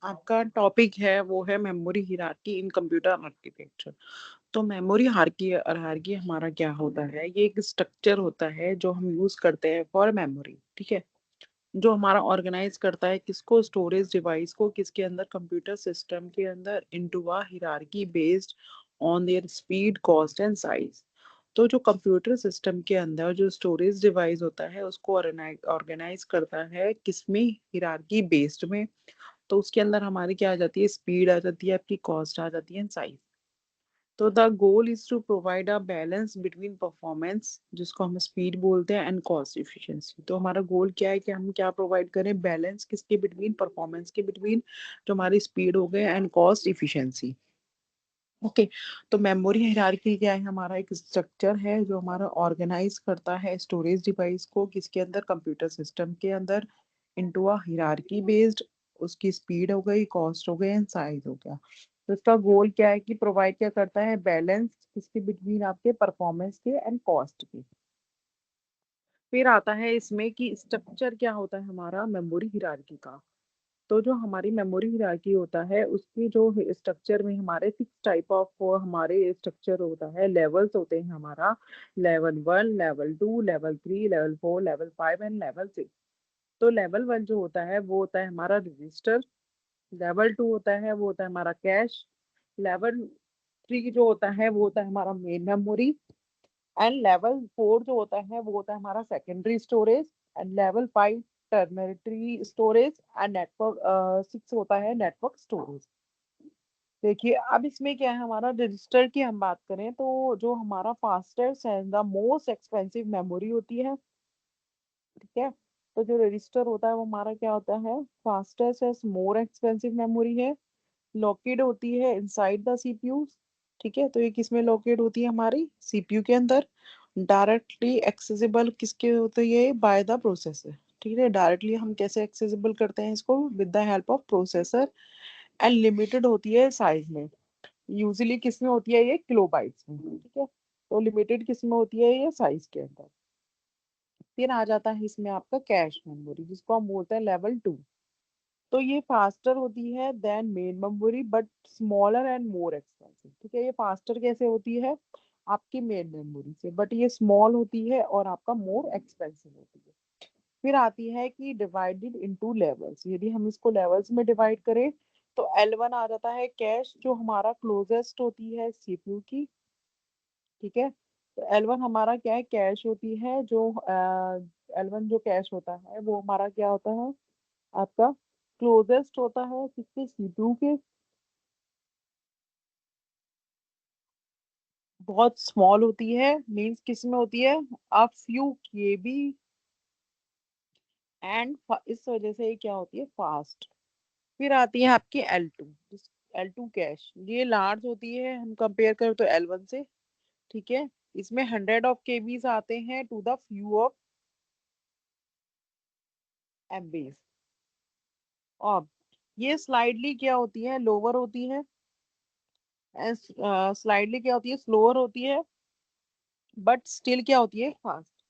आपका टॉपिक है वो है मेमोरी हिरार्की इन कंप्यूटर आर्किटेक्चर। तो मेमोरी हायरार्की हमारा क्या होता है? ये एक स्ट्रक्चर होता है जो हम यूज करते हैं फॉर मेमोरी, ठीक है। जो हमारा ऑर्गेनाइज करता है किसको, स्टोरेज डिवाइस को, किसके अंदर, कंप्यूटर सिस्टम के अंदर, into a hierarchy based on their speed, cost and size. तो जो कंप्यूटर सिस्टम के अंदर जो स्टोरेज डिवाइस होता है उसको ऑर्गेनाइज करता है किसमें, हिरार्की बेस्ड में। तो उसके अंदर हमारी क्या आ जाती है, स्पीड आ जाती है, आपकी कॉस्ट आ जाती है, साइज। तो the goal is to provide a balance between performance, जिसको हम स्पीड बोलते हैं, एंड कॉस्ट इफिशिएंसी। तो हमारा गोल क्या है कि हम क्या प्रोवाइड करें, बैलेंस किसके बिटवीन, परफॉर्मेंस के बिटवीन, जो हमारी स्पीड हो गए, एंड कॉस्ट इफिशिएंसी। ओके। तो मेमोरी हायरार्की क्या है, हमारा एक स्ट्रक्चर है जो हमारा ऑर्गेनाइज करता है स्टोरेज डिवाइस को किसके अंदर, कंप्यूटर सिस्टम के अंदर, इनटू अ हिरार्की बेस्ड। उसकी स्पीड हो गई, कॉस्ट हो गई, एंड साइज हो गया। तो इसका गोल क्या है कि प्रोवाइड क्या करता है, बैलेंस किसके बिटवीन, आपके परफॉर्मेंस के एंड कॉस्ट के। फिर आता है इसमें कि स्ट्रक्चर क्या होता है हमारा मेमोरी हिरार्की का। तो जो हमारी मेमोरी हिरार्की होता है उसकी जो स्ट्रक्चर में हमारे 6 टाइप ऑफ हमारे स्ट्रक्चर होता है, लेवल्स होते हैं हमारा। Level 1, level 2, level 3, level 4, level 5 and level 6। तो लेवल 1 जो होता है वो होता है हमारा रजिस्टर। लेवल 2 होता है वो होता है हमारा कैश। लेवल 3 जो होता है वो होता है हमारा मेन मेमोरी। एंड लेवल 4 जो होता है वो होता है हमारा secondary storage. And level 5 tertiary storage. And network 6 होता है नेटवर्क स्टोरेज। देखिए अब इसमें क्या है, हमारा रजिस्टर की हम बात करें तो जो हमारा fastest and the most expensive memory होती है, ठीक है। तो जो रजिस्टर होता है वो हमारा क्या होता है, fastest and more expensive memory है। लोकेट होती है इनसाइड द सीपीयू, ठीक है। तो ये किसमें लोकेट होती है, हमारी सीपीयू के अंदर। डायरेक्टली एक्सेसिबल किसके होते हैं, बाय द प्रोसेसर, ठीक है। डायरेक्टली हम कैसे एक्सेसिबल करते हैं इसको, with the help of processor. And limited होती है साइज में। यूजली किसमें होती है, ये किलोबाइट्स में, ठीक है। तो लिमिटेड किसमें होती है, ये साइज के अंदर। फिर आ जाता है इसमें आपका कैश मेमोरी, जिसको हम बोलते हैं लेवल 2। तो ये फास्टर होती है than main memory but smaller and more expensive, ठीक है। ये फास्टर कैसे होती है, आपकी मेन मेमोरी से, बट ये स्मॉल होती है और आपका मोर एक्सपेंसिव होती है। फिर आती है कि डिवाइडेड इनटू लेवल्स, यदि हम इसको लेवल्स में डिवाइड करें तो L1 आ जाता है कैश, जो हमारा क्लोजेस्ट होती है सीपीयू की, ठीक है। तो L1 हमारा क्या है, कैश होती है। जो L1 जो कैश होता है वो हमारा क्या होता है, आपका क्लोजेस्ट होता है किसके, सीपीयू के। बहुत स्मॉल होती है, मींस किस में होती है, अ फ्यू केबी। एंड इस वजह से ये क्या होती है, फास्ट। फिर आती है आपकी L2। L2 कैश, ये लार्ज होती है, हम कंपेयर करें तो L1 से, ठीक है। इसमें 100 of KBs आते हैं to the few of MBs। अब ये स्लाइडली क्या होती है, लोअर होती है। स्लाइडली क्या होती है, स्लोअर होती है। बट स्टिल क्या होती है, फास्ट,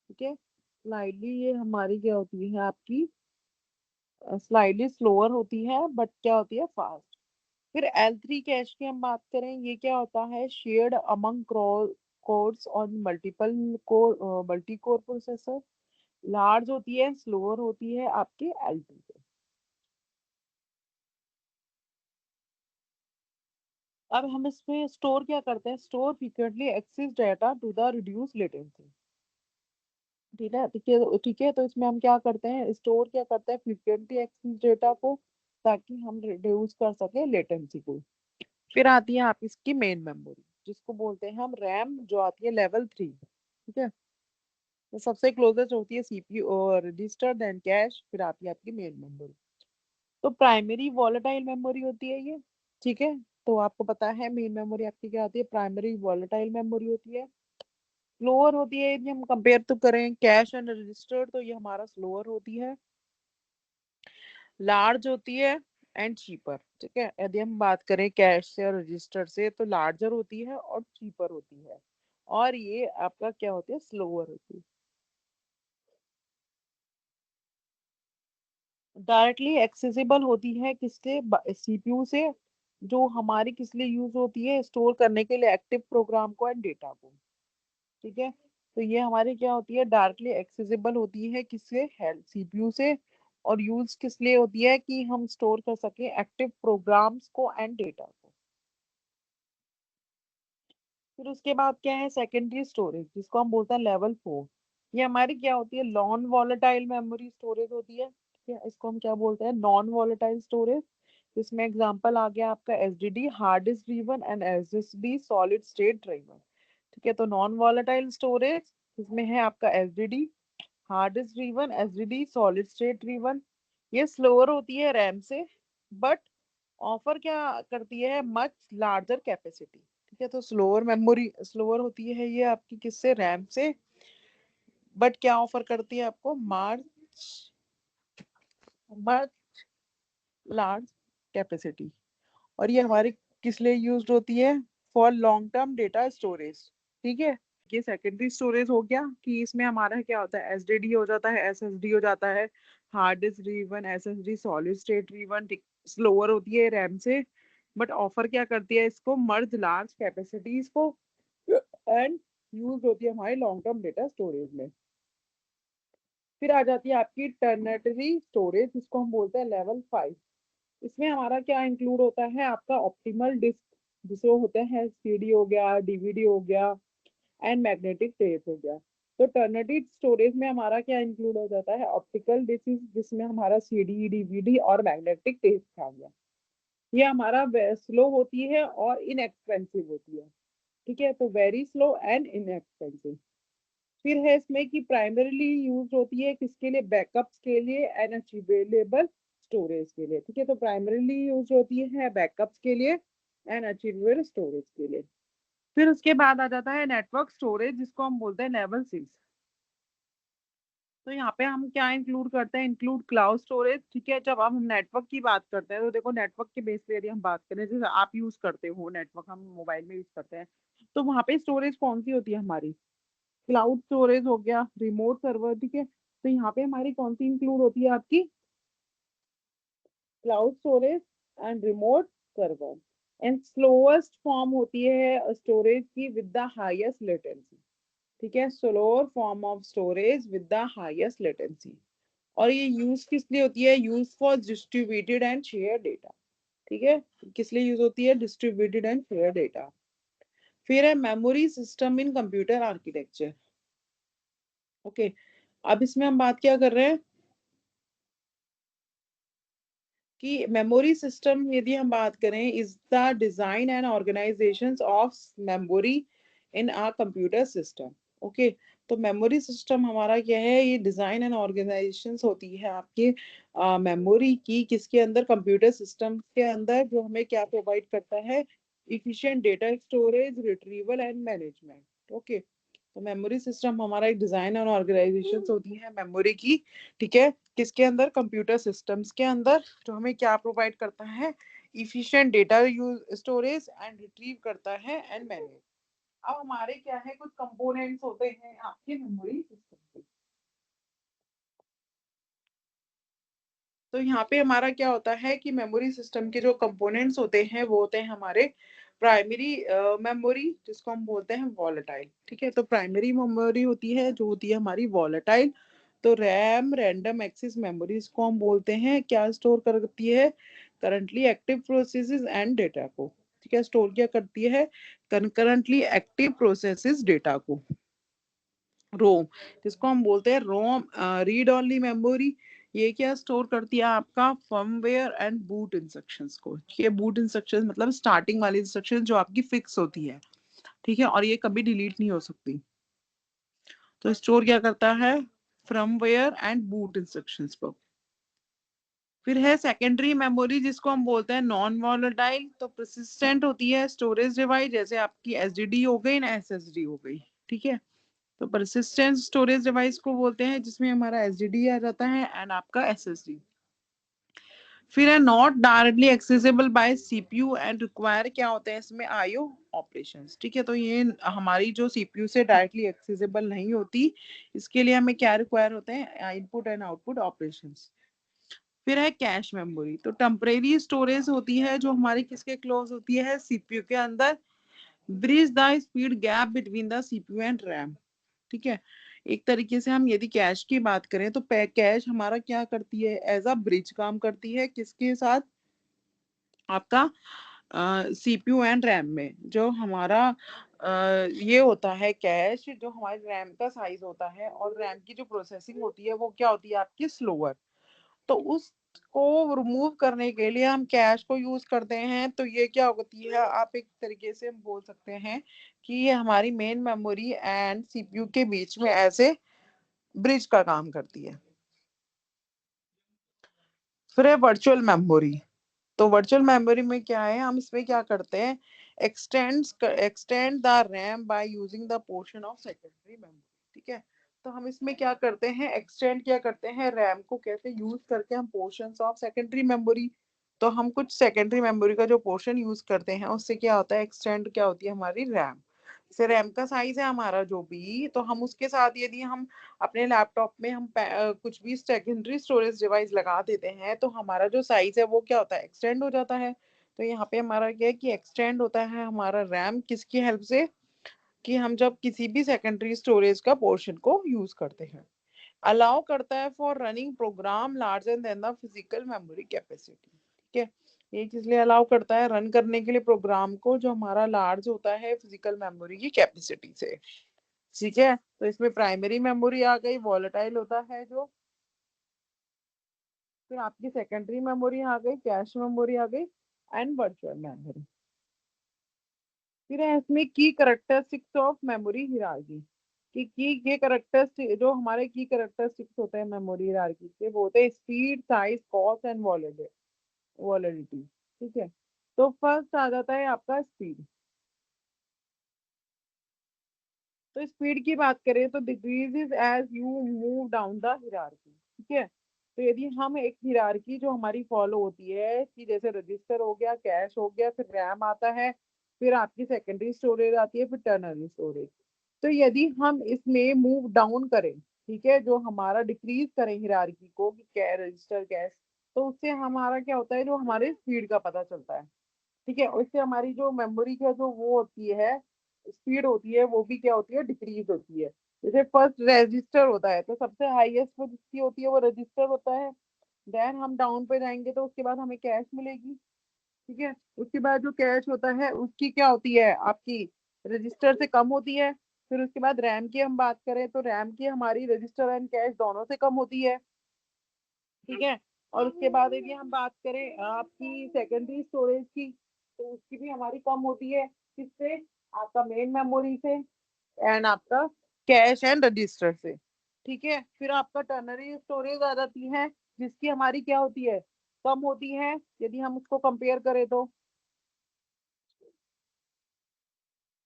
ठीक है। स्लाइडली ये हमारी क्या होती है, आपकी स्लाइडली स्लोअर होती है बट क्या होती है, फास्ट। फिर L3 कैश की हम बात करें, ये क्या होता है, shared among course on multi core processor. Large होती है, स्लोअर होती है आपके L2 पे। अब हम इसमें स्टोर क्या करते हैं, store frequently access data to the reduce latency, ठीक है, ठीक है, ठीक है। तो इसमें हम क्या करते हैं, स्टोर क्या करते हैं, फ्रीक्वेंटली एक्सेस डेटा को, ताकि हम रिड्यूस कर सके लेटेंसी को। फिर आती है आप इसकी मेन मेमोरी, जिसको बोलते हैं हम रैम, जो आती है लेवल 3, ठीक है। तो सबसे क्लोजेस्ट होती है सीपीयू और रजिस्टर, देन कैश, फिर आती है आपकी मेन मेमोरी। तो प्राइमरी वॉलेटाइल मेमोरी होती है ये, ठीक है। तो आपको पता है मेन मेमोरी आपकी क्या होती है, प्राइमरी वॉलेटाइल मेमोरी होती है। स्लोअर होती है, यदि हम कंपेयर तो करें कैश एंड रजिस्टर, तो ये हमारा स्लोअर होती है। लार्ज होती है एंड चीपर, ठीक है। यदि हम बात करें कैश से और रजिस्टर से, तो लार्जर होती है और चीपर होती है। और ये आपका क्या होती है, स्लोअर होती है। डायरेक्टली एक्सेसिबल होती है किससे, सीपीयू से, जो हमारी किस लिए यूज होती है, स्टोर करने के लिए एक्टिव प्रोग्राम को एंड डेटा को। ठीक है, तो ये हमारी क्या होती है, डायरेक्टली एक्सेसिबल होती है किससे, सीपीयू से। और यूज किस लिए होती है, कि हम स्टोर कर सके एक्टिव प्रोग्राम्स को एंड डेटा को। फिर उसके बाद क्या है, सेकेंडरी स्टोरेज, जिसको हम बोलते हैं लेवल 4। ये हमारी क्या होती है, नॉन वॉलेटाइल मेमोरी स्टोरेज होती है। ठीक है, इसको हम क्या बोलते हैं, नॉन वॉलेटाइल स्टोरेज। इसमें एग्जांपल आ गया आपका SDD, hard disk driven, and SSD, solid state driven. ठीक है, तो नॉन वॉलेटाइल स्टोरेज इसमें है आपका SDD, hard disk driven, SDD, solid state driven. ये स्लोअर होती है रैम से, बट ऑफर क्या करती है, मच लार्जर कैपेसिटी। ठीक है, तो स्लोअर मेमोरी, स्लोअर होती है ये आपकी किससे, रैम से, बट क्या ऑफर करती है आपको, मच मच लार्ज कैपेसिटी। और ये हमारी किस लिए यूज होती है, for long term data storage. ठीक है, ये सेकेंडरी स्टोरेज हो गया, कि इसमें हमारा क्या होता है, एसडीडी हो जाता है, एसएसडी हो जाता है, hard disk driven, SSD, solid state driven. Slower होती है रैम से, बट ऑफर क्या करती है, इसको मर्ज लार्ज कैपेसिटीज को, एंड यूज होती है हमारे लॉन्ग टर्म डेटा स्टोरेज में। फिर आ जाती है आपकी टर्नटरी स्टोरेज, जिसको हम बोलते हैं लेवल 5। इसमें हमारा क्या इंक्लूड होता है, आपका ऑप्टिमल डिस्क, जिसे होते हैं सीडी हो गया, डीवीडी हो गया, एंड मैग्नेटिक टेप हो गया। तो टर्नरी स्टोरेज में हमारा क्या इंक्लूड हो जाता है, ऑप्टिकल डिस्क, जिसमें हमारा सीडी, डीवीडी और मैग्नेटिक टेप आ गया। ये हमारा स्लो होती है और इनएक्सपेंसिव होती है। ठीक है, तो वेरी स्लो एंड इनएक्सपेंसिव। फिर है इसमें कि प्राइमरीली यूज होती है किसके लिए, बैकअप्स के लिए एंड अचीवेबल स्टोरेज के लिए। ठीक है, तो प्राइमरीली यूज होती है बैकअप्स के लिए एंड अचीवेबल स्टोरेज के लिए। फिर उसके बाद आ जाता है नेटवर्क स्टोरेज, जिसको हम बोलते हैं लेवल 6। तो यहाँ पे हम क्या इंक्लूड करते हैं, इंक्लूड क्लाउड स्टोरेज। ठीक है, जब हम नेटवर्क की बात करते हैं, तो देखो नेटवर्क के बेस पे यदि हम बात करें, जैसे आप यूज करते हो नेटवर्क, हम मोबाइल में यूज करते हैं, तो वहाँ पे स्टोरेज कौन सी होती है हमारी, क्लाउड स्टोरेज हो गया, रिमोट सर्वर। ठीक है, तो यहाँ पे हमारी कौन सी इंक्लूड होती है आपकी, cloud storage and remote server. And slowest form होती है स्टोरेज की विद द हाईएस्ट लेटेंसी। ठीक है, slower form of storage with the highest latency. और ये यूज किस लिए होती है, use for distributed and share data. ठीक है, किस लिए यूज होती है, डिस्ट्रीब्यूटेड एंड शेयर डेटा। फिर है memory system in computer architecture. Okay, अब इसमें हम बात क्या कर रहे हैं, कि मेमोरी सिस्टम यदि हम बात करें, is the design and organization of memory in a computer system. Okay, तो मेमोरी सिस्टम हमारा क्या है, ये डिजाइन एंड ऑर्गेनाइजेशन होती है आपके मेमोरी की, किसके अंदर, कंप्यूटर सिस्टम के अंदर, जो हमें क्या प्रोवाइड करता है, efficient data storage, retrieval and management. Okay, तो मेमोरी सिस्टम हमारा एक डिजाइन और ऑर्गेनाइजेशन होती है मेमोरी की। ठीक है, किसके अंदर, कंप्यूटर सिस्टम्स के अंदर, जो हमें क्या प्रोवाइड करता है, efficient data use storage and retrieve करता है एंड मैनेज। अब हमारे क्या है, कुछ कंपोनेंट्स होते हैं आपके मेमोरी सिस्टम के। तो यहाँ पे हमारा क्या होता है, कि मेमोरी सिस्टम के जो कंपोनेंट्स होते हैं, वो होते हैं हमारे प्राइमरी मेमोरी, जिसको हम बोलते हैं वॉलेटाइल। ठीक है, तो प्राइमरी मेमोरी होती है, जो होती है हमारी वॉलेटाइल। तो रैम, रैंडम एक्सेस मेमोरीज को हम बोलते हैं, क्या स्टोर करती है, currently active processes and data को। ठीक है, स्टोर क्या करती है, कंकरेंटली एक्टिव प्रोसेसेस डेटा को। रोम, जिसको हम बोलते हैं रोम, रीड ओनली मेमोरी। ये क्या स्टोर करती है, आपका फर्मवेयर एंड बूट इंस्ट्रक्शंस को। ये बूट इंस्ट्रक्शंस मतलब स्टार्टिंग वाली इंस्ट्रक्शन, जो आपकी फिक्स होती है। ठीक है, और ये कभी डिलीट नहीं हो सकती। तो स्टोर क्या करता है, फर्मवेयर एंड बूट इंस्ट्रक्शंस को। फिर है सेकेंडरी मेमोरी, जिसको हम बोलते हैं नॉन वॉलेटाइल। तो परसिस्टेंट होती है स्टोरेज डिवाइस, जैसे आपकी एसडीडी हो गई ना, एसएसडी हो गई। ठीक है, तो परसिस्टेंट स्टोरेज डिवाइस को बोलते हैं, जिसमें हमारा एसडीडी आ जाता है एंड आपका एसएसडी। फिर है not directly accessible bye CPU and require, क्या होते हैं इसमें, आईओ ऑपरेशंस। ठीक है, तो ये हमारी जो सीपीयू से डायरेक्टली एक्सेसिबल नहीं होती, इसके लिए हमें क्या रिक्वायर होते हैं, इनपुट एंड आउटपुट ऑपरेशंस। फिर है कैश मेमोरी। तो टेम्परेरी स्टोरेज होती है जो हमारी किसके क्लोज होती है, सीपीयू के अंदर। Bridge the speed gap between the CPU and RAM. ठीक है, एक तरीके से हम यदि कैश की बात करें तो कैश हमारा क्या करती है, एज अ ब्रिज काम करती है किसके साथ, आपका सीपीयू एंड रैम में। जो हमारा ये होता है कैश, जो हमारे रैम का साइज होता है और रैम की जो प्रोसेसिंग होती है वो क्या होती है आपकी स्लोअर। तो उसको रिमूव करने के लिए हम कैश को यूज करते हैं। तो ये क्या होती है, आप एक तरीके से हम बोल सकते हैं कि ये हमारी मेन मेमोरी एंड सीपीयू के बीच में ऐसे ब्रिज का काम करती है। फिर है वर्चुअल मेमोरी। तो वर्चुअल मेमोरी में क्या है, हम इसमें क्या करते हैं, extend the RAM by using the portion of secondary memory. ठीक है, तो हम इसमें क्या करते हैं, एक्सटेंड क्या करते हैं, रैम को कैसे यूज करके हम पोर्शंस ऑफ सेकेंडरी मेमोरी। तो हम कुछ सेकेंडरी मेमोरी का जो पोर्शन यूज करते हैं उससे क्या होता है, एक्सटेंड क्या होती है हमारी रैम। जैसे रैम का साइज है हमारा जो भी, तो हम उसके साथ यदि हम अपने लैपटॉप में हम कुछ भी सेकेंडरी स्टोरेज डिवाइस लगा देते हैं तो हमारा जो साइज है वो क्या होता है, एक्सटेंड हो जाता है। तो यहाँ पे हमारा क्या है कि एक्सटेंड होता है हमारा रैम किसकी हेल्प से, कि हम जब किसी भी सेकेंडरी स्टोरेज का पोर्शन को यूज करते हैं। अलाउ करता है for running program larger than the physical memory capacity. ठीक है, ये किस लिए अलाउ करता है, रन करने के लिए प्रोग्राम को जो हमारा लार्ज होता है फिजिकल मेमोरी की कैपेसिटी से। ठीक है, तो इसमें प्राइमरी मेमोरी आ गई, वॉलेटाइल होता है जो। फिर आपकी सेकेंडरी मेमोरी आ गई, कैश मेमोरी आ गई, एंड वर्चुअल मेमोरी। फिर है इसमें की करेक्टरिस्टिक्स ऑफ मेमोरी हिरार्की। कि ये करेक्टरिस्टिक जो हमारे की करेक्टरिस्टिक्स होते हैं मेमोरी हिरार्की के, वो होते हैं speed, size, cost and validity. ठीक है, तो फर्स्ट आ जाता है आपका स्पीड। तो स्पीड की बात करें तो decreases as you move down the hierarchy. ठीक है, तो यदि हम एक हिरार्की जो हमारी फॉलो होती है कि जैसे रजिस्टर हो गया, कैश हो गया, फिर रैम आता है, फिर आपकी सेकेंडरी स्टोरेज आती है, फिर टर्नरी स्टोरेज। तो यदि हम इसमें मूव डाउन करें, ठीक है, जो हमारा डिक्रीज करें हिरार्की को कि क्या रजिस्टर कैश, तो उससे हमारा क्या होता है, जो हमारे स्पीड का पता चलता है। ठीक है, उससे हमारी जो मेमोरी का जो वो होती है, स्पीड होती है, वो भी क्या होती है, डिक्रीज होती है। जैसे फर्स्ट रजिस्टर होता है तो सबसे हाईएस्ट वो जिसकी होती है वो रजिस्टर होता है। देन हम डाउन पे जाएंगे तो उसके बाद हमें कैश मिलेगी। ठीक है, उसके बाद जो कैश होता है उसकी क्या होती है आपकी, रजिस्टर से कम होती है। फिर उसके बाद रैम की हम बात करें तो रैम की हमारी रजिस्टर एंड कैश दोनों से कम होती है। ठीक है, और उसके बाद यदि हम बात करें आपकी सेकेंडरी स्टोरेज की, तो उसकी भी हमारी कम होती है, किससे, आपका मेन मेमोरी से एंड आपका कैश एंड रजिस्टर से। ठीक है, फिर आपका टर्नरी स्टोरेज आ जाती है जिसकी हमारी क्या होती है, कम होती है यदि हम उसको कंपेयर करें तो।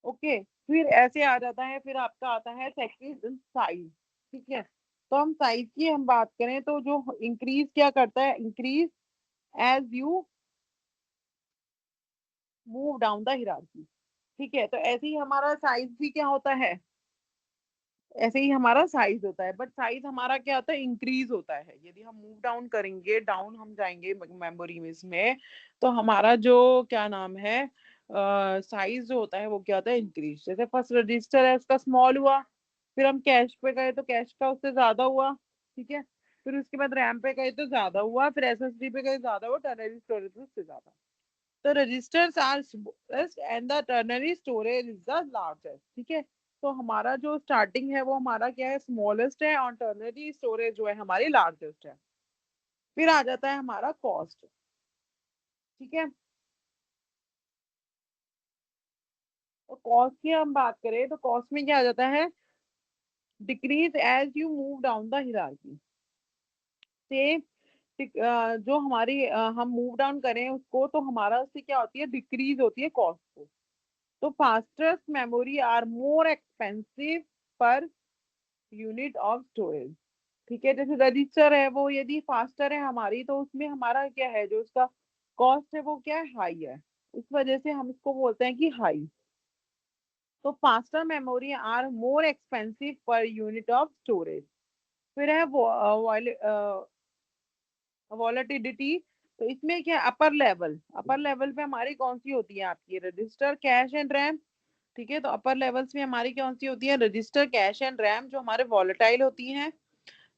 ओके, फिर ऐसे आ जाता है, फिर आपका आता है सेकंड साइज। ठीक है, तो हम साइज की हम बात करें तो जो इंक्रीज क्या करता है, increase as you move down the hierarchy. ठीक है, तो ऐसे ही हमारा साइज भी क्या होता है, ऐसे ही हमारा साइज होता है, बट साइज हमारा क्या होता है, इंक्रीज होता है। यदि हम मूव डाउन करेंगे, डाउन हम जाएंगे मेमोरी में इसमें, तो हमारा जो क्या नाम है साइज जो होता है वो क्या होता है, इंक्रीज। जैसे फर्स्ट रजिस्टर है उसका स्मॉल हुआ, फिर हम कैश पे गए तो कैश का उससे ज्यादा हुआ। ठीक है, फिर उसके बाद रैम पे गए तो ज्यादा हुआ, फिर एसएसडी पे गए ज्यादा हुआ, टर्नरी स्टोरेज उससे ज्यादा। तो registers are smallest and the ternary storage is the largest। ठीक है, तो हमारा जो स्टार्टिंग है वो हमारा क्या है, स्मॉलेस्ट है, और टर्नरी स्टोरेज जो है हमारी लार्जेस्ट है। फिर आ जाता है हमारा कॉस्ट। ठीक है, तो कॉस्ट की हम बात करें तो कॉस्ट में क्या आ जाता है, decrease as you move down the hierarchy से। जो हमारी हम मूव डाउन करें उसको तो हमारा उससे क्या होती है, डिक्रीज होती है कॉस्ट को। तो fastest memory are more expensive per unit of storage. ठीक है, जैसे रजिस्टर है वो यदि फास्टर है हमारी तो उसमें हमारा क्या है, जो उसका कॉस्ट है वो क्या है, हाई है। इस वजह से हम इसको बोलते हैं कि हाई। तो faster memory are more expensive per unit of storage. फिर है वॉलेटिलिटी, तो इसमें क्या अपर लेवल पे हमारी कौन सी होती है आपकी रजिस्टर, कैश एंड रैम। ठीक है, तो अपर लेवल्स में हमारी कौन सी होती है रजिस्टर, कैश एंड रैम, जो हमारे वॉलेटाइल होती हैं।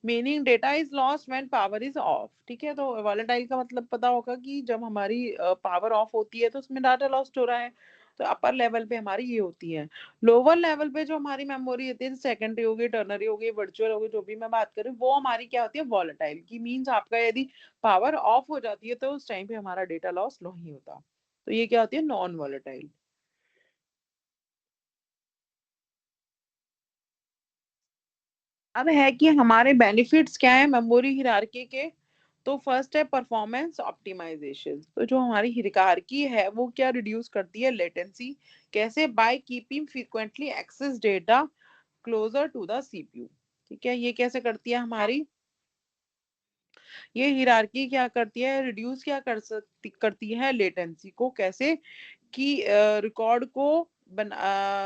Meaning data is lost when power is of. ठीक है, तो वॉलेटाइल का मतलब पता होगा कि जब हमारी पावर ऑफ होती है तो उसमें डाटा लॉस्ट हो रहा है। तो अपर लेवल पे हमारी ये होती है। लोअर लेवल पे जो हमारी मेमोरी होती है, सेकेंडरी होगी, टर्नरी होगी, वर्चुअल होगी, जो भी मैं बात कर रही हूँ, वो हमारी क्या होती है वॉलेटाइल की। मीन्स आपका यदि पावर ऑफ हो जाती है तो उस टाइम पे हमारा डेटा लॉस नहीं होता। तो ये क्या होती है नॉन वॉलेटाइल। अब है कि हमारे बेनिफिट्स क्या है मेमोरी हिरार्की के। तो फर्स्ट है परफॉर्मेंस ऑप्टिमाइजेशन। तो जो हमारी हिरार्की है वो क्या रिड्यूस करती है लेटेंसी। कैसे, by keeping frequently access data closer to the CPU. ठीक है, ये कैसे करती है हमारी ये हिरार्की क्या करती है रिड्यूस क्या करती है लेटेंसी को। कैसे कि रिकॉर्ड को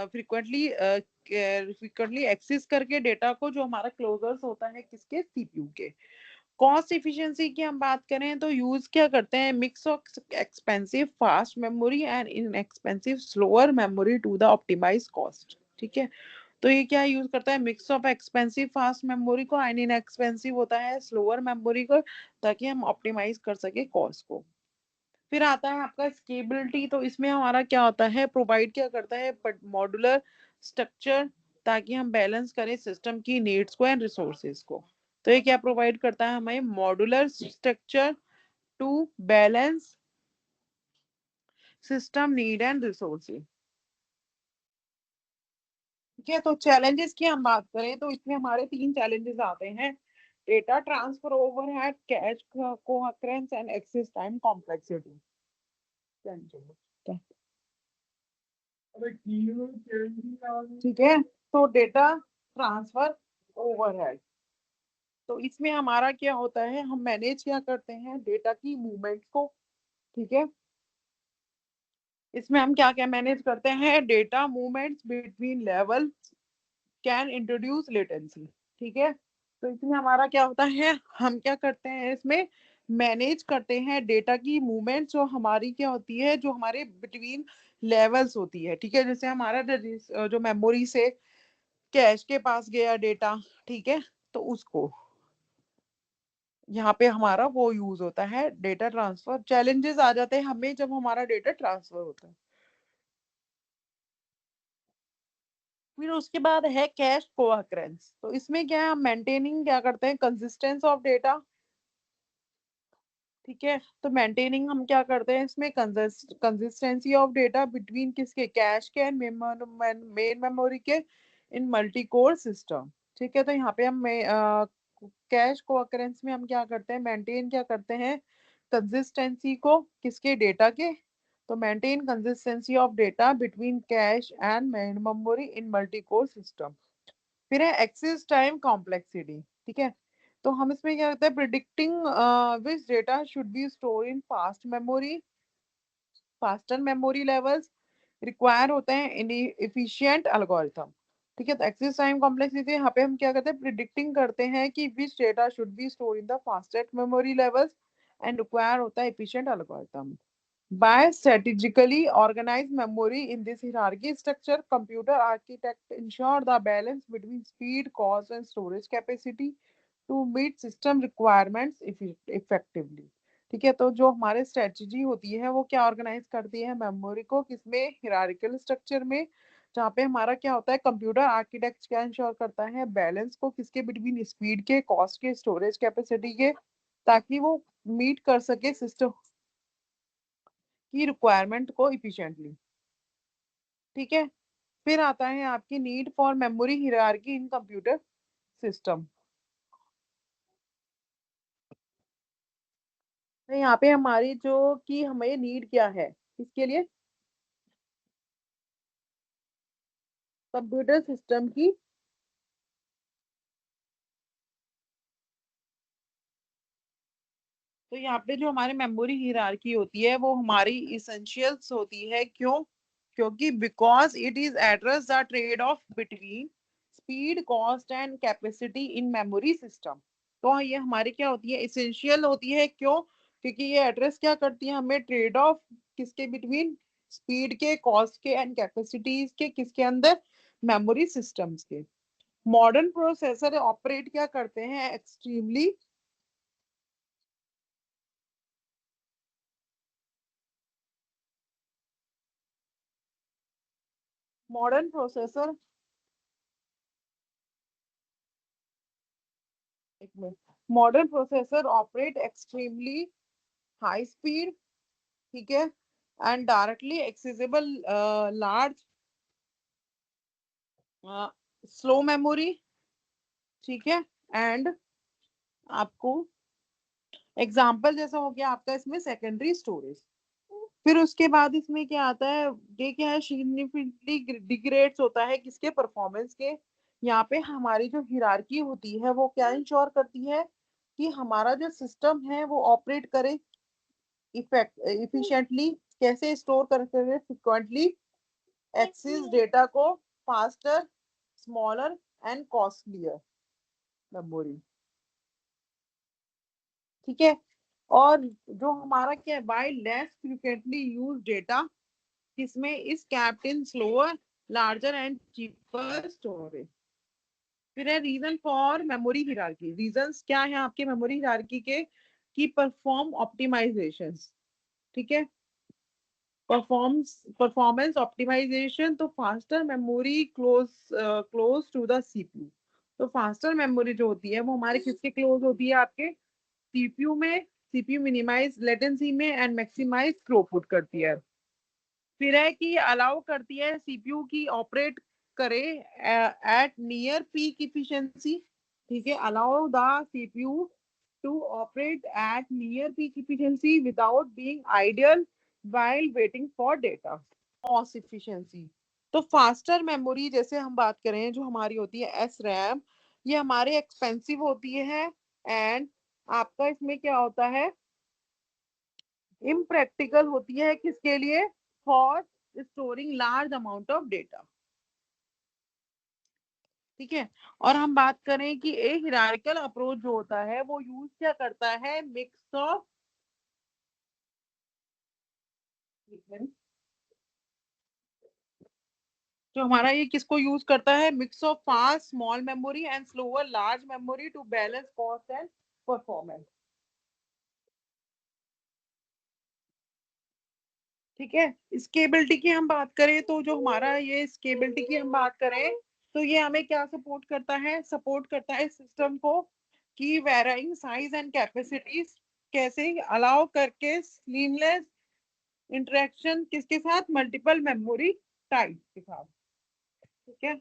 फ्रिक्वेंटली एक्सेस करके डेटा को, जो हमारा क्लोजर्स होता है किसके सीपीयू के। कॉस्ट इफिशिएंसी की हम बात करें तो यूज क्या करते हैं mix of expensive fast memory and inexpensive slower memory to the optimize cost. ठीक है, तो ये क्या यूज करता है mix of expensive fast memory को एंड इनएक्सपेंसिव होता है स्लोअर मेमोरी को, ताकि हम ऑप्टिमाइज कर सके कॉस्ट को। फिर आता है आपका स्केबिलिटी। तो इसमें हमारा क्या होता है प्रोवाइड क्या करता है मॉड्यूलर स्ट्रक्चर, ताकि हम बैलेंस करें सिस्टम की नीड्स को एंड रिसोर्सेज को। तो ये क्या प्रोवाइड करता है हमें modular structure to balance system need and resources. ठीक है, तो चैलेंजेस की हम बात करें तो इसमें हमारे तीन चैलेंजेस आते हैं। Data transfer overhead, cache coherence and access time complexity. ठीक है, तो डेटा ट्रांसफर ओवरहेड, तो इसमें हमारा क्या होता है हम मैनेज क्या करते हैं डेटा की मूवमेंट को। ठीक है, इसमें हम क्या क्या मैनेज करते हैं data movements between level can introduce latency. ठीक है, तो इसमें हमारा क्या होता है हम क्या करते हैं इसमें मैनेज करते हैं डेटा की मूवमेंट जो हमारी क्या होती है जो हमारे बिटवीन लेवल्स होती है। ठीक है, जैसे हमारा जो मेमोरी से कैश के पास गया डेटा। ठीक है, तो उसको यहाँ पे हमारा वो यूज होता है डेटा ट्रांसफर। चैलेंजेस आ जाते हैं हमें जब हमारा डेटा ट्रांसफर होता है। फिर उसके बाद है कैश कोअक्रेंस। तो इसमें क्या है हम मेंटेनिंग क्या करते हैं कंसिस्टेंस ऑफ डेटा। ठीक है, तो मेंटेनिंग हम क्या करते हैं इसमें कंसिस्टेंसी ऑफ डेटा बिटवीन किसके कैश के एंड मेन मेमोरी के इन मल्टी कोर सिस्टम। ठीक है, तो यहाँ पे हम कैश कोअक्रेंस में हम क्या करते हैं मेंटेन क्या करते हैं कंसिस्टेंसी को किसके डेटा के। तो maintain consistency of data between cash and main memory in multi core system. फिर है एक्सेस टाइम कॉम्प्लेक्सिटी। ठीक है, तो हम इसमें क्या करते हैं predicting which data should be store in faster memory levels require होते हैं इन इफिशिएंट एल्गोरिथम। ठीक है, तो एक्सेस टाइम कॉम्प्लेक्सिटी यहाँ पे हम क्या करते हैं प्रिडिक्टिंग करते हैं कि which data should be store in the fastest memory levels and require होता है efficient algorithm. By strategically organized memory in this hierarchy structure, computer architect ensure the balance between speed, cost, and storage capacity to meet system requirements effectively. ठीक है, तो जो हमारे strategy होती है वो क्या ऑर्गेनाइज करती है मेमोरी को किसमें हिरारिकल स्ट्रक्चर में, जहाँ पे हमारा क्या होता है कंप्यूटर आर्किटेक्ट क्या इंश्योर करता है बैलेंस को किसके बिटवीन स्पीड के कॉस्ट के स्टोरेज कैपेसिटी के, ताकि वो मीट कर सके सिस्टम की रिक्वायरमेंट को इफिशिएंटली। ठीक है, फिर आता है आपकी need for memory hierarchy in computer system. तो यहाँ पे हमारी जो कि हमें नीड क्या है इसके लिए कंप्यूटर सिस्टम की। तो यहाँ पे जो हमारे मेमोरी हियरार्की होती है वो हमारी इसेंशियल्स होती है। क्यों? क्योंकि because it is address the trade off between speed cost and capacity in memory system. तो ये हमारी क्या होती है, इसेंशियल होती है। क्यों? क्योंकि ये एड्रेस क्या करती है हमें, ट्रेड ऑफ किसके बिटवीन, स्पीड के, कॉस्ट के एंड कैपेसिटीज के, किसके अंदर, मेमोरी सिस्टम्स के। मॉडर्न प्रोसेसर ऑपरेट क्या करते हैं, एक्सट्रीमली मॉडर्न प्रोसेसर, एक minute, modern processor operate extremely high speed, ठीक है, and directly accessible large slow memory, ठीक है। एंड आपको एग्जाम्पल जैसा हो गया आपका इसमें सेकेंडरी स्टोरेज। फिर उसके बाद इसमें क्या आता है, ये क्या है, सिग्निफिकेंटली डिग्रेड्स होता है किसके, परफॉर्मेंस के। यहाँ पे हमारी जो हिरारकी होती है वो क्या इंश्योर करती है कि हमारा जो सिस्टम है वो ऑपरेट करे इफिशिएंटली, कैसे स्टोर करते हुए फ्रिक्वेंटली एक्सेस डेटा को, faster, smaller and costlier memory, ठीक है। और जो हमारा क्या है, by less frequently use data, किसमें, is kept in slower, larger and cheaper storage. फिर है reason for memory hierarchy, reasons क्या है आपके मेमोरी हिरार्की के, कि परफॉर्म ऑप्टिमाइजेशन, ठीक है, परफॉर्मेंस ऑप्टिमाइजेशन, तो faster memory close to the CPU. तो फास्टर मेमोरी जो होती है वो हमारे किसके क्लोज होती है, आपके सीपीयू में। सीपीयू मिनिमाइज लेटेंसी में एंड मैक्सिमाइज थ्रूपुट करती है। फिर है कि अलाउ करती है सीपीयू की ऑपरेट करे एट नियर पीक इफिशिएंसी, ठीक है, allow the CPU to operate at near peak efficiency without being ideal while waiting for data, cost efficiency. तो फास्टर मेमोरी जैसे हम बात करें जो हमारी होती है एस रैम, ये हमारे एक्सपेंसिव होती है। एंड आपका इसमें क्या होता है, इम्प्रैक्टिकल होती है किसके लिए, for storing large amount of data, ठीक है। और हम बात करें कि एक हिरार्किकल अप्रोच जो होता है वो यूज क्या करता है, मिक्स ऑफ, जो हमारा ये किसको यूज करता है, mix of fast small memory and slower large memory to balance cost and performance, ठीक है। स्केबिलिटी की हम बात करें तो जो हमारा ये स्केबिलिटी की हम बात करें तो ये हमें क्या सपोर्ट करता है, सपोर्ट करता है सिस्टम को कि वेराइंग साइज एंड कैपेसिटीज, कैसे अलाउ करके सीमलेस इंटरेक्शन किसके साथ, मल्टीपल मेमोरी टाइप के साथ, ठीक है।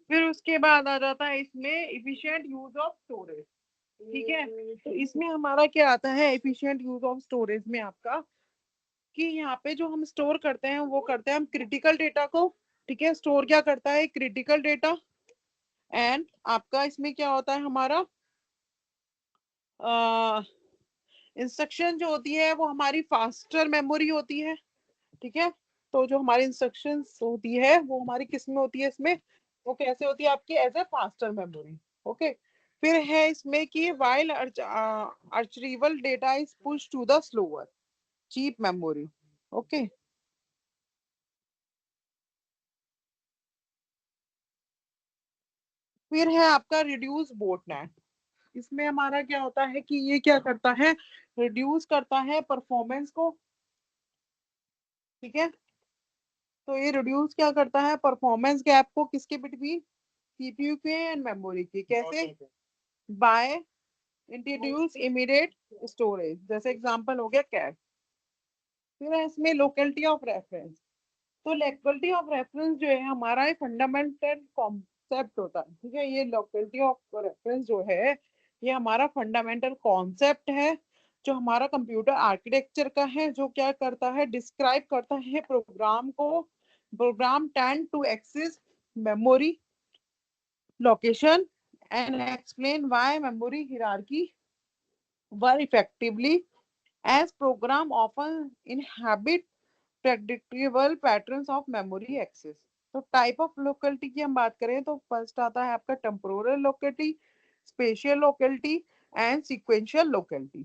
फिर उसके बाद आ जाता है इसमें इफिशिएंट यूज ऑफ स्टोरेज, ठीक है। तो इसमें हमारा क्या आता है, एफिशिएंट यूज ऑफ स्टोरेज में आपका कि यहाँ पे जो हम स्टोर करते हैं वो करते हैं हम क्रिटिकल डेटा को, ठीक है। स्टोर क्या करता है, क्रिटिकल डेटा। एंड आपका इसमें क्या होता है हमारा, इंस्ट्रक्शन जो होती है वो हमारी फास्टर मेमोरी होती है, ठीक है। तो जो हमारी इंस्ट्रक्शंस होती है वो हमारी किस में होती है, इसमें वो कैसे होती है आपकी, as a faster memory, okay. फिर है इसमें कि while archival data is push to the slower cheap memory, okay. फिर है आपका रिड्यूस बोटनेट, इसमें हमारा क्या होता है कि ये क्या करता है, रिड्यूस करता है परफॉर्मेंस को, ठीक है। तो ये रिड्यूस क्या करता है, परफॉर्मेंस गैप को किसके बिटवीन, सीपीयू के एंड मेमोरी के, कैसे, बाय इंट्रोड्यूस इमीडिएट स्टोरेज, जैसे एग्जांपल हो गया कैश। फिर है इसमें लोकेलिटी ऑफ रेफरेंस, तो लोकेलिटी ऑफ रेफरेंस जो है हमारा एक फंडामेंटल कॉन्सेप्ट होता है, ठीक है। ये लोकेलिटी ऑफ रेफरेंस जो है ये हमारा फंडामेंटल कॉन्सेप्ट है जो हमारा कंप्यूटर आर्किटेक्चर का है, जो क्या करता है, डिस्क्राइब करता है प्रोग्राम को, program tend to access memory location and explain why memory hierarchy were effectively as program often inhabit predictable patterns of memory access. तो टाइप ऑफ लोकेलिटी की हम बात करें तो फर्स्ट आता है आपका temporal locality, spatial locality and sequential locality.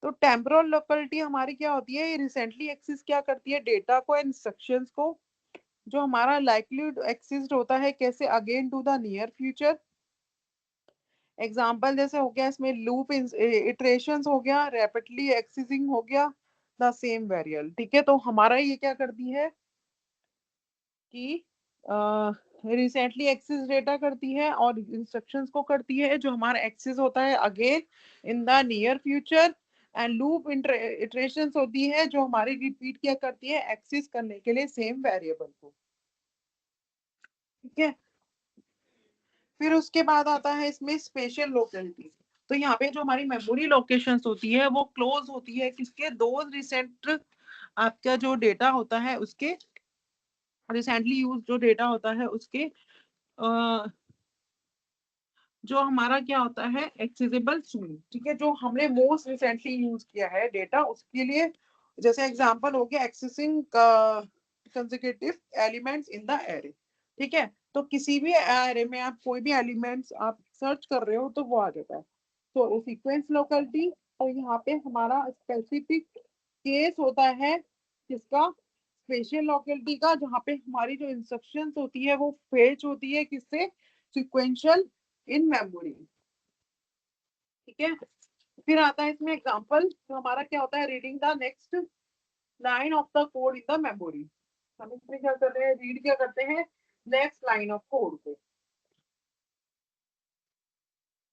तो टेम्पोरल लोकेलिटी हमारी क्या होती है, ये रिसेंटली एक्सिस क्या करती है, डेटा को, इंस्ट्रक्शंस को, जो हमारा लाइकलीहुड एक्सिस्ट होता है कैसे, again to the near future. Example जैसे हो गया इसमें लूप इटरेशंस हो गया, रैपिडली एक्सेसिंग हो गया द सेम वेरिएबल। ठीक है, तो हमारा ये क्या करती है कि रिसेंटली एक्सेस डेटा करती है और इंस्ट्रक्शंस को करती है जो हमारा एक्सेस होता है again in the near future. And loop iterations होती है जो हमारी रिपीट क्या करती है, एक्सेस करने के लिए सेम वेरिएबल को। ठीक है, फिर उसके बाद आता है इसमें स्पेशल लोकेलिटी। तो यहाँ पे जो हमारी मेमोरी लोकेशंस होती है वो क्लोज होती है किसके, दो रिसेंट आपका जो डेटा होता है उसके, रिसेंटली यूज जो डेटा होता है उसके जो हमारा क्या होता है एक्सेसिबल सून। ठीक है, जो हमने मोस्ट रिसेंटली यूज किया है डेटा उसके लिए, जैसे एग्जांपल हो गया accessing consecutive elements in the array. ठीक है, तो किसी भी एरे में आप कोई भी एलिमेंट्स आप सर्च कर रहे हो तो वो आ जाता है। तो सीक्वेंस लोकेलिटी, तो यहाँ पे हमारा स्पेसिफिक केस होता है किसका, स्पेशल लोकेलिटी का, जहाँ पे हमारी जो इंस्ट्रक्शंस होती है वो फेच होती है किससे, सिक्वेंशियल इन मेमोरी। ठीक है, फिर आता है इसमें एग्जांपल, तो हमारा क्या होता है, reading the next line of the code in the memory. हम इसमें क्या कर रहे हैं, रीड क्या करते हैं नेक्स्ट लाइन ऑफ कोड को।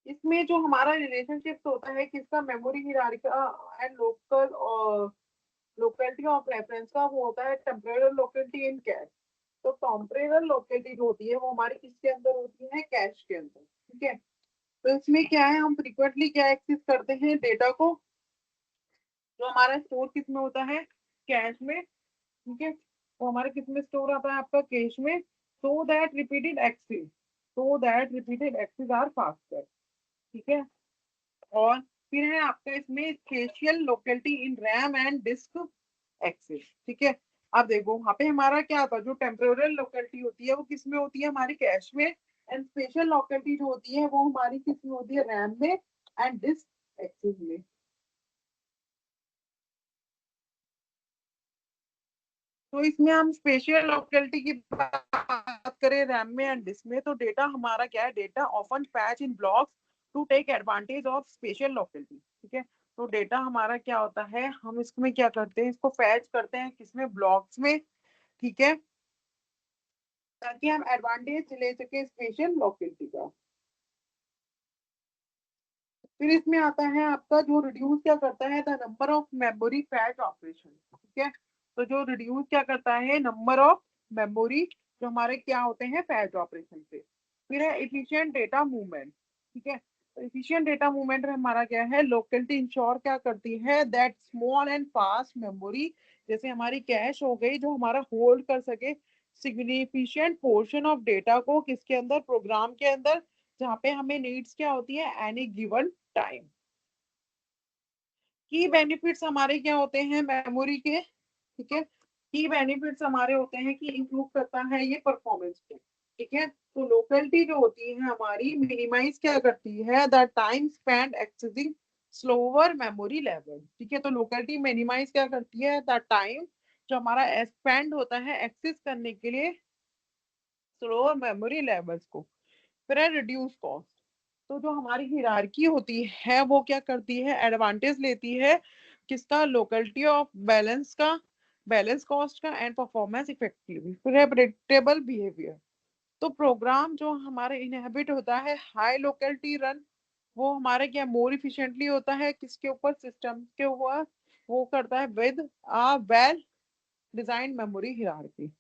इसमें जो हमारा रिलेशनशिप होता है किसका, मेमोरी हिरार्की एंड लोकल और लोकेलिटी ऑफ रेफरेंस का, वो होता है टेम्परेचर लोकेलिटी इन कैश। तो टेम्परेचर लोकेलिटी जो होती है वो हमारी किसके अंदर होती है, कैश के अंदर। ठीक है, तो इसमें क्या है, हम फ्रीक्वेंटली क्या एक्सेस करते हैं डेटा को, जो हमारा स्टोर किस में होता है, कैश में। ठीक है, तो हमारे किस में स्टोर आता है, आपका कैश में। So that repeated access are faster. ठीक है, और फिर है आपका इसमें spatial locality in RAM and disk access. ठीक है, अब देखो वहां पे हमारा क्या था, जो टेम्पोरल लोकेलिटी होती है वो किस में होती है, हमारी कैश में। एंड स्पेशल लोकेलिटी जो होती है वो हमारी किस में होती है, रैम में एंड डिस्क एक्सेस में। तो इसमें हम स्पेशल लोकेलिटी की बात करें रैम में एंड डिस्क में, तो डेटा हमारा क्या है, data often fetch in blocks to take advantage of special locality. ठीक है, तो डेटा हमारा क्या होता है, हम इसमें क्या करते हैं, इसको फैच करते हैं किसमें, ब्लॉक्स में। ठीक है, ताकि हम एडवांटेज ले सके स्पेशल लोकेलिटी का। फिर इसमें आता है आपका जो रिड्यूस क्या करता है, the number of memory fetch operation. ठीक है, तो जो रिड्यूस क्या करता है, नंबर ऑफ मेमोरी जो हमारे क्या होते हैं, फैच ऑपरेशन से। फिर है इफिशिएंट डेटा मूवमेंट। ठीक है, तो इफिशिएंट डेटा मूवमेंट में हमारा क्या है, लोकेलिटी इंश्योर क्या करती है, that small and fast memory, जैसे हमारी कैश हो गई, जो हमारा होल्ड कर सके सिग्निफिकेंट पोर्शन ऑफ डेटा को किसके अंदर, प्रोग्राम के अंदर, जहाँ पे हमें नीड्स क्या होती है, any given time. Key benefits हमारे क्या होते हैं मेमोरी के। ठीक है, की बेनिफिट्स हमारे होते हैं कि इंप्रूव करता है ये परफॉर्मेंस को। ठीक है, तो लोकेलिटी जो होती है हमारी मिनिमाइज क्या करती है, the time spend accessing slower memory level. ठीक है, तो लोकेलिटी मिनिमाइज क्या करती है, द टाइम जो हमारा स्पेंड होता है एक्सेस करने के लिए स्लोअर मेमोरी लेवल्स को। फिर है रिड्यूस कॉस्ट। तो जो हमारी हिरारकी होती है वो क्या करती है, एडवांटेज लेती है किसका, लोकेलिटी ऑफ बैलेंस का, बैलेंस कॉस्ट का एंड परफॉर्मेंस इफेक्टिव। फिर है प्रेडिक्टेबल बिहेवियर। तो प्रोग्राम जो हमारे इनहेबिट होता है हाई लोकेलिटी रन, वो हमारे क्या मोर इफिशिएंटली होता है किसके ऊपर, सिस्टम के ऊपर। वो करता है with a well designed memory hierarchy.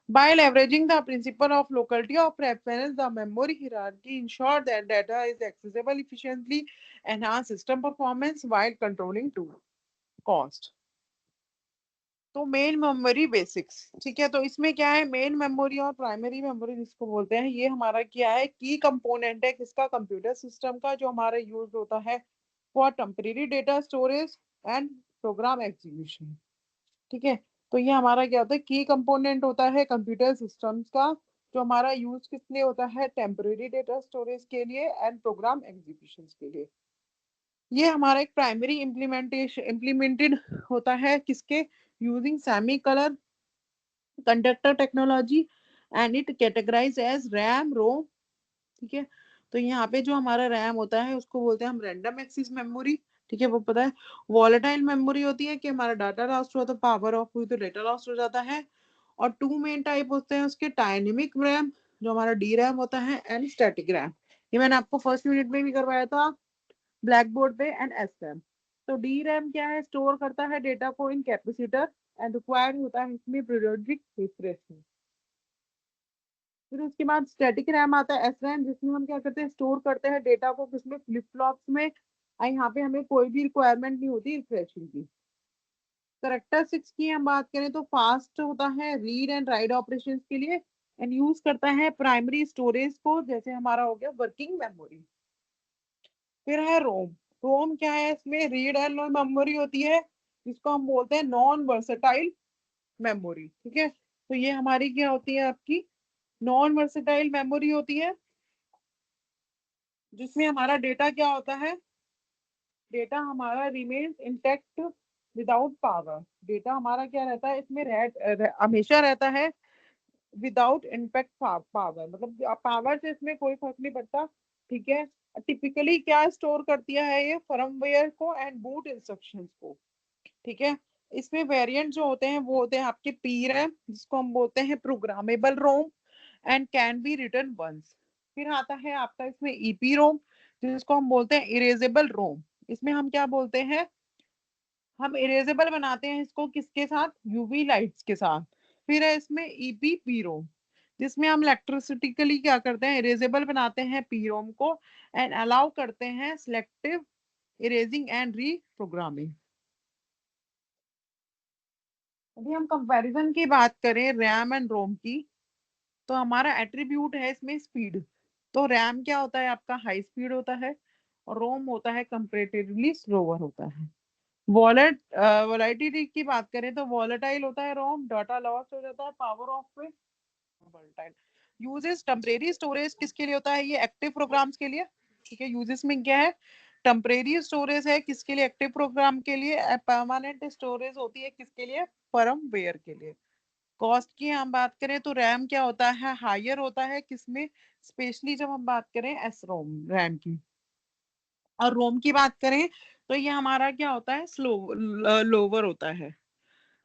By leveraging the principle of locality of preference, the memory hierarchy ensures that data is accessible efficiently, enhance system performance while controlling to cost. तो main memory basics. ठीक है, तो इसमें क्या है, main memory और primary memory जिसको बोलते हैं, ये हमारा क्या है, की कंपोनेंट है किसका, कंप्यूटर सिस्टम का, जो हमारा यूज होता है for temporary data storage and program execution. ठीक है, तो ये हमारा क्या होता है, की कंपोनेंट होता है कंप्यूटर सिस्टम्स का, जो हमारा यूज किस लिए होता है, टेम्पररी डेटा स्टोरेज के लिए एंड प्रोग्राम एग्जीक्यूशन के लिए। ये हमारा एक प्राइमरी इम्प्लीमेंटेड होता है किसके, using semiconductor technology and it categorize as RAM ROM. ठीक है, तो यहाँ पे जो हमारा रैम होता है उसको बोलते हैं हम रैंडम एक्सेस मेमोरी। ठीक है, वो पता है। वॉलेटाइल मेमोरी होती है कि हमारा डाटा लॉस्ट हुआ तो पावर ऑफ हुई तो डेटा लॉस्ट हो जाता है। और टू मेन टाइप होते हैं उसके, डायनेमिक रैम जो हमारा डी रैम होता है एंड स्टैटिक रैम। ये मैंने आपको फर्स्ट यूनिट में भी करवाया था ब्लैक बोर्ड पे। एंड एस रैम, तो डी रैम क्या है, स्टोर करता है डेटा को इन कैपेसिटर एंड रिक्वायर्ड होता है इसमें पीरियोडिक रिफ्रेशमेंट। फिर उसके बाद स्टैटिक रैम आता है एस रैम, जिसमें हम क्या करते हैं, स्टोर करते हैं डेटा को किसमें, फ्लिप फ्लॉप्स में। और यहाँ पे हमें कोई भी रिक्वायरमेंट नहीं होती रिफ्रेशिंग की। करेक्टरिस्टिक्स की हम बात करें तो फास्ट होता है रीड एंड राइट ऑपरेशंस के लिए एंड यूज करता है प्राइमरी स्टोरेज को, जैसे हमारा हो गया वर्किंग मेमोरी। फिर है रोम। रोम क्या है, इसमें रीड एंड मेमोरी होती है, जिसको हम बोलते हैं नॉन वर्सेटाइल मेमोरी। ठीक है, तो ये हमारी क्या होती है, आपकी नॉन वर्सेटाइल मेमोरी होती है, जिसमें हमारा डेटा क्या होता है, डेटा हमारा remains intact without power. Data हमारा क्या रहता है इसमें, हमेशा रहता है विदाउट इम्पैक्ट पावर, मतलब पावर से इसमें कोई फर्क नहीं पड़ता। ठीक है, टिपिकली क्या स्टोर करती है ये, फर्मवेयर को एंड बूट इंस्ट्रक्शंस को। ठीक है, इसमें वेरिएंट जो होते हैं वो होते हैं आपके पी रैम, जिसको हम बोलते हैं programmable ROM and can be written once. फिर आता है आपका इसमें ईपी रोम, जिसको हम बोलते हैं इरेजेबल रोम। इसमें हम क्या बोलते हैं, हम इरेजेबल बनाते हैं इसको किसके साथ, यूवी लाइट्स के साथ। फिर है इसमें ईपी पी रोम, जिसमें हम इलेक्ट्रिसिटिकली क्या करते हैं, इरेजेबल बनाते हैं पी रोम को एंड अलाउ करते हैं selective erasing and re programming. यदि हम कंपैरिजन की बात करें रैम एंड रोम की, तो हमारा एट्रीब्यूट है इसमें स्पीड। तो रैम क्या होता है आपका, हाई स्पीड होता है, और रोम होता है कंपैरेटिवली स्लोअर होता है। वॉलेटिलिटी की बात करें तो वॉलेटाइल होता है रोम, डाटा लॉस हो जाता है पावर ऑफ पे। वॉलेटाइल यूजेस टेम्परेरी स्टोरेज किसके लिए होता है, ये एक्टिव प्रोग्राम्स के लिए। ठीक है, यूजेस में क्या है, टेम्परेरी स्टोरेज है किसके लिए, एक्टिव प्रोग्राम के लिए। परमानेंट स्टोरेज होती है किसके लिए, फर्मवेयर के लिए। कॉस्ट की हम बात करें तो रैम क्या होता है, हायर होता है किसमें, स्पेशली जब हम बात करें एस रोम रैम की। और रोम की बात करें तो ये हमारा क्या होता है, स्लो लोअर होता है।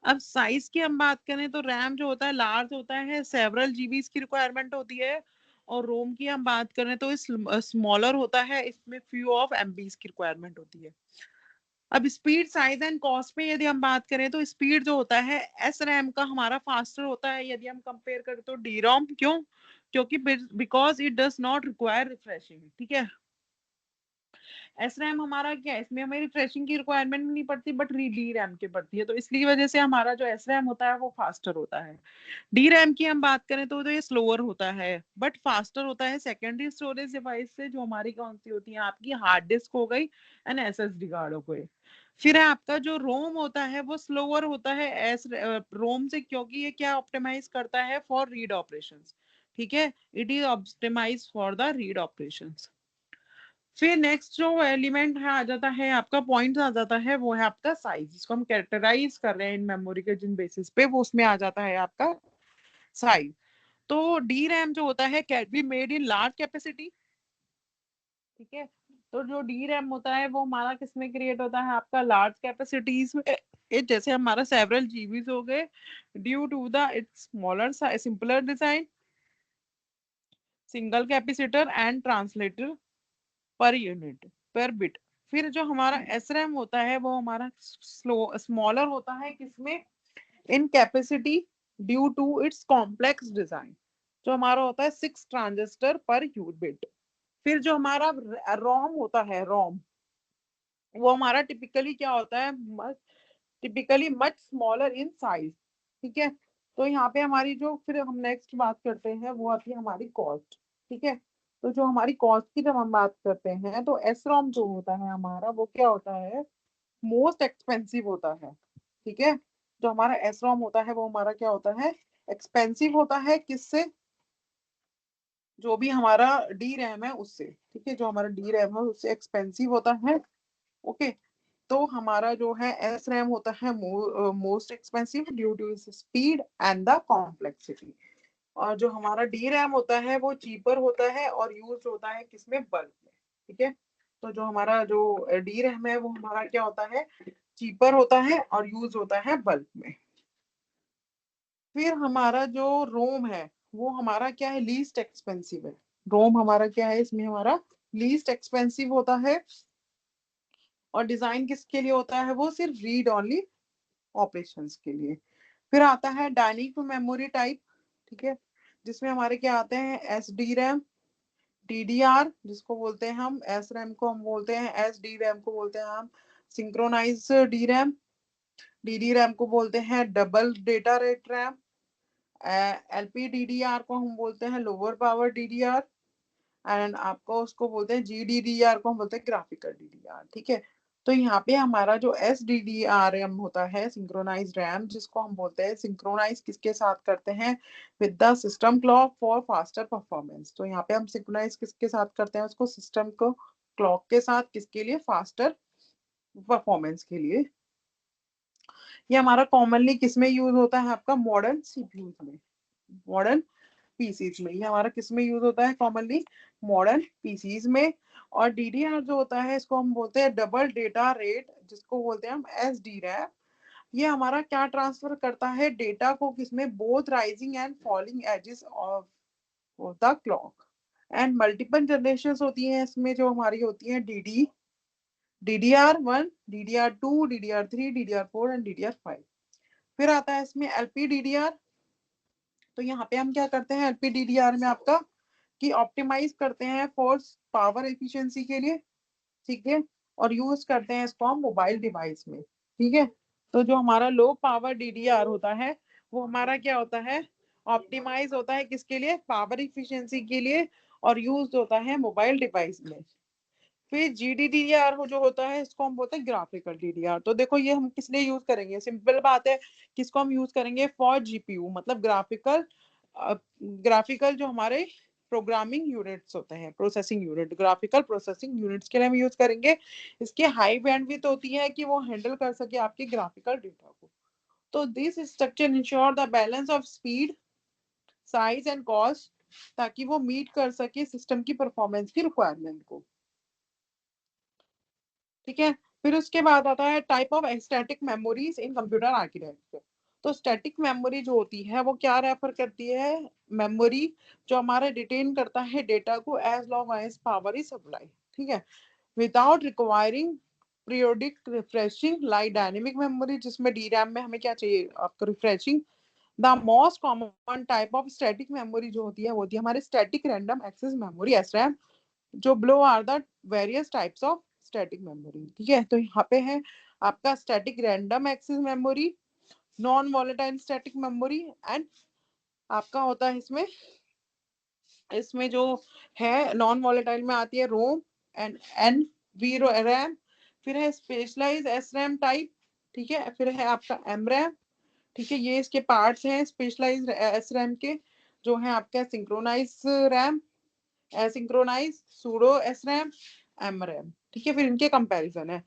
अब साइज की हम बात करें तो रैम जो होता है लार्ज होता है, सेवरल जीबीज की रिक्वायरमेंट होती है। और रोम की हम बात करें तो स्मॉलर होता है, इसमें फ्यू ऑफ एमबीज की रिक्वायरमेंट होती है। अब स्पीड साइज एंड कॉस्ट में यदि हम बात करें तो स्पीड जो होता है एस रैम का हमारा फास्टर होता है यदि हम कंपेयर करें तो डी रोम। क्यों, क्योंकि because it does not require refreshing. ठीक है, एस रैम हमारा क्या है, इसमें हमें रिफ्रेशिंग की रिक्वायरमेंट नहीं पड़ती, बट डी रैम की पड़ती है, तो इसलिए वजह से हमारा जो एस रैम होता है वो फास्टर होता है। डी रैम की हम बात करें तो ये स्लोअर होता है बट फास्टर होता है सेकेंडरी स्टोरेज डिवाइस से, जो हमारी कौन सी होती है, आपकी हार्ड डिस्क हो गई एंड एसएसडी कार्ड हो गए। फिर है आपका जो रोम होता है वो स्लोअर होता है एस रोम से, क्योंकि ये क्या ऑप्टिमाइज करता है फॉर रीड ऑपरेशंस। ठीक है, it is optimize for the read operations. फिर नेक्स्ट जो एलिमेंट है आ जाता है आपका, पॉइंट आ जाता है, वो है आपका साइज, जिसको हम कैरेक्टराइज कर रहे हैं इन मेमोरी के जिन बेसिस पे, वो उसमें आ जाता है आपका साइज। तो डी रैम जो होता है can be made in large capacity. ठीक है, तो जो डी रैम होता है वो हमारा किसमें क्रिएट होता है, आपका लार्ज कैपेसिटीज में। जैसे हमारा सेवरल जीबीज हो गए, due to the its smaller simpler design, single capacitor and translator per unit per bit. फिर जो हमारा एस रैम होता है वो हमारा स्मॉलर होता है किसमें, in capacity, due to its complex design, जो हमारा होता है 6 ट्रांजिस्टर पर यूनिट। फिर जो हमारा रोम होता है, रोम वो हमारा टिपिकली क्या होता है, typically much smaller in size. ठीक है, तो यहाँ पे हमारी जो फिर हम नेक्स्ट बात करते हैं वो आती है हमारी कॉस्ट। ठीक है, तो जो हमारी कॉस्ट की जब हम बात करते हैं तो एस रोम जो होता है हमारा वो क्या होता है, मोस्ट एक्सपेंसिव होता है, ठीक है। जो हमारा एसरॉम होता है वो हमारा क्या होता है, एक्सपेंसिव होता है, किससे, जो भी हमारा डी रैम है उससे, ठीक है, जो हमारा डी रैम है उससे एक्सपेंसिव होता है। ओके, तो हमारा जो है एस रैम होता है most expensive due to its speed and the complexity. और जो हमारा डी रैम होता है वो चीपर होता है और यूज होता है किसमें, बल्क में, ठीक है। तो जो हमारा जो डी रैम है वो हमारा क्या होता है, चीपर होता है और यूज होता है बल्क में। फिर हमारा जो रोम है वो हमारा क्या है, लीस्ट एक्सपेंसिव है। रोम हमारा क्या है, इसमें हमारा लीस्ट एक्सपेंसिव होता है। और डिजाइन किसके लिए होता है, वो सिर्फ रीड ओनली ऑपरेशंस के लिए। फिर आता है डायनेमिक मेमोरी टाइप, ठीक है, जिसमें हमारे क्या आते हैं, एस डी रैम, डीडीआर जिसको बोलते हैं हम, एस रैम को हम बोलते हैं, एस डी रैम को बोलते हैं हम synchronize D RAM, DD RAM को बोलते हैं double data rate RAM, LPDDR को हम बोलते हैं लोअर पावर डीडीआर, एंड आपको उसको बोलते हैं जीडीडीआर को हम बोलते हैं ग्राफिकल डीडीआर, ठीक है। तो यहाँ पे हमारा जो S D D R M होता है सिंक्रोनाइज रैम, जिसको हम बोलते हैं सिंक्रोनाइज किसके साथ करते हैं, with the system clock for faster performance. तो यहाँ पे हम सिंक्रोनाइज किसके साथ करते हैं, उसको सिस्टम को क्लॉक के साथ, किसके लिए, फास्टर परफॉर्मेंस के लिए। ये हमारा कॉमनली किसमें यूज होता है, आपका मॉडर्न सीपीयूज में, मॉडर्न पीसीज में। ये हमारा किस में यूज होता है, कॉमनली मॉडर्न पीसीज में। और डीडीआर जो होता है इसको हम बोलते हैं डबल डेटा रेट, जिसको बोलते हैं हम एस डी रैम। ये हमारा क्या ट्रांसफर करता है, डेटा को किसमें, both rising and falling edges of the clock. And multiple generation होती हैं इसमें, जो हमारी होती है DDR1, DDR2, DDR3, DDR4 and DDR5। फिर आता है इसमें LPDDR। तो यहाँ पे हम क्या करते हैं LPDDR में आपका, कि ऑप्टिमाइज करते हैं फॉर पावर एफिशिएंसी के लिए, ठीक है। और यूज करते हैं इसको हम मोबाइल डिवाइस में, ठीक है। तो जो हमारा लो पावर डीडीआर होता है वो हमारा क्या होता है, ऑप्टिमाइज होता है किसके लिए, पावर एफिशिएंसी के लिए, और यूज होता है मोबाइल डिवाइस में। फिर जीडीडीआर जो होता है इसको हम बोलते हैं ग्राफिकल डीडीआर। तो देखो ये हम किस लिए यूज करेंगे, सिंपल बात है, किसको हम यूज करेंगे, फॉर जीपीयू, मतलब ग्राफिकल जो हमारे प्रोग्रामिंग यूनिट्स होते हैं, processing unit, graphical processing units के लिए हम यूज करेंगे। इसके हाई बैंडविड्थ होती है कि वो हैंडल कर सके आपके ग्राफिकल डेटा को। तो this structure ensure the balance of speed, size and cost, ताकि वो मीट कर सके सिस्टम की परफॉर्मेंस की रिक्वायरमेंट को, ठीक है। फिर उसके बाद आता है type of static memories in computer architecture. तो स्टैटिक मेमोरी जो होती है वो क्या रेफर करती है, मेमोरी जो हमारा डिटेन करता है डेटा को as long as power is supply, ठीक है, without requiring periodic refreshing like dynamic memory, जिसमें डी रैम में हमें क्या चाहिए, आपको refreshing. The most common type of static memory जो होती है वो होती है हमारे static random access memory, SRAM. जो below are the various types of static memory, ठीक है। तो यहाँ पे है आपका static random access memory, non volatile static memory, and आपका होता है इसमें इसमें जो है नॉन वॉलेटाइल में आती है Rome and N V RAM. फिर है स्पेशलाइज एस रैम टाइप, ठीक है। फिर है आपका एम रैम, ठीक है। ये इसके पार्ट्स हैं स्पेशलाइज एस रैम के, जो है आपका synchronise RAM, asynchronise, pseudo S RAM, M RAM, ठीक है। फिर इनके कंपैरिजन है।